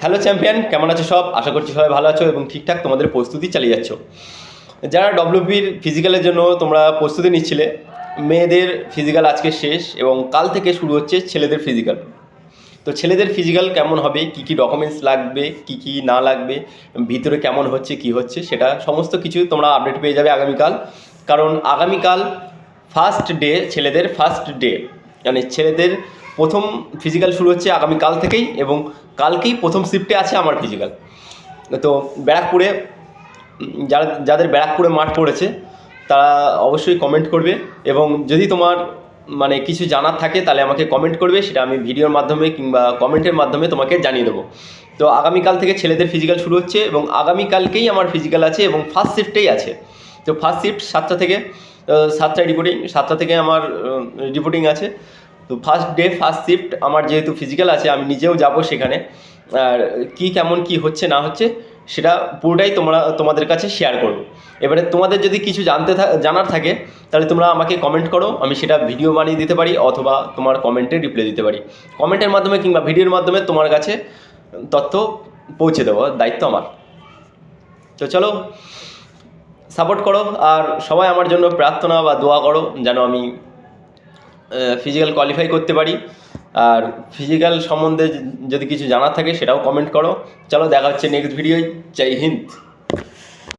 Hello champion, কেমন আছো সব? আশা করছি সবাই ভালো আছো এবং ঠিকঠাক তোমাদের প্রস্তুতি চালিয়ে যাচ্ছ। যারা ডব্লিউবির ফিজিক্যালের জন্য তোমরা প্রস্তুতি নিচ্ছিলে, মেয়েদের ফিজিক্যাল আজকে শেষ এবং কাল থেকে শুরু হচ্ছে ছেলেদের ফিজিক্যাল। তো ছেলেদের ফিজিক্যাল কেমন হবে, কি কি ডকুমেন্টস লাগবে, কি কি না লাগবে, ভিতরে কেমন হচ্ছে কি হচ্ছে, সেটা সমস্ত কিছু তোমরা আপডেট পেয়ে যাবে আগামীকাল। কারণ আগামীকাল ফার্স্ট ডে, ছেলেদের ফার্স্ট ডে, মানে ছেলেদের প্রথম ফিজিক্যাল শুরু হচ্ছে আগামীকাল থেকেই এবং কালকেই প্রথম শিফটে আছে আমার ফিজিক্যাল। তো ব্যারাকপুরে যাদের ব্যারাকপুরে মাঠ পড়েছে তারা অবশ্যই কমেন্ট করবে এবং যদি তোমার মানে কিছু জানার থাকে তাহলে আমাকে কমেন্ট করবে, সেটা আমি ভিডিওর মাধ্যমে কিংবা কমেন্টের মাধ্যমে তোমাকে জানিয়ে দেবো। তো আগামীকাল থেকে ছেলেদের ফিজিক্যাল শুরু হচ্ছে এবং আগামীকালকেই আমার ফিজিক্যাল আছে এবং ফার্স্ট শিফটেই আছে। তো ফার্স্ট শিফট 7টা থেকে 7টায় রিপোর্টিং, 7টা থেকে আমার রিপোর্টিং আছে। তো ফার্স্ট ডে ফার্স্ট শিফট আমার যেহেতু ফিজিক্যাল আছে, আমি নিজেও যাব সেখানে। আর কি কেমন কি হচ্ছে না হচ্ছে সেটা পুরোটাই তোমাদের কাছে শেয়ার করব। এবারে তোমাদের যদি কিছু জানার থাকে তাহলে তোমরা আমাকে কমেন্ট করো, আমি সেটা ভিডিও বানিয়ে দিতে পারি অথবা তোমার কমেন্টে রিপ্লাই দিতে পারি। কমেন্টের মাধ্যমে কিংবা ভিডিওর মাধ্যমে তোমার কাছে তথ্য পৌঁছে দেওয়ার দায়িত্ব আমার। তো চলো, সাপোর্ট করো আর সবাই আমার জন্য প্রার্থনা বা দোয়া করো যেন আমি ফিজিক্যাল কোয়ালিফাই করতে পারি। আর ফিজিক্যাল সম্বন্ধে যদি কিছু জানার থাকে সেটাও কমেন্ট করো। চলো, দেখা হচ্ছে নেক্সট ভিডিওয়। জয় হিন্দ।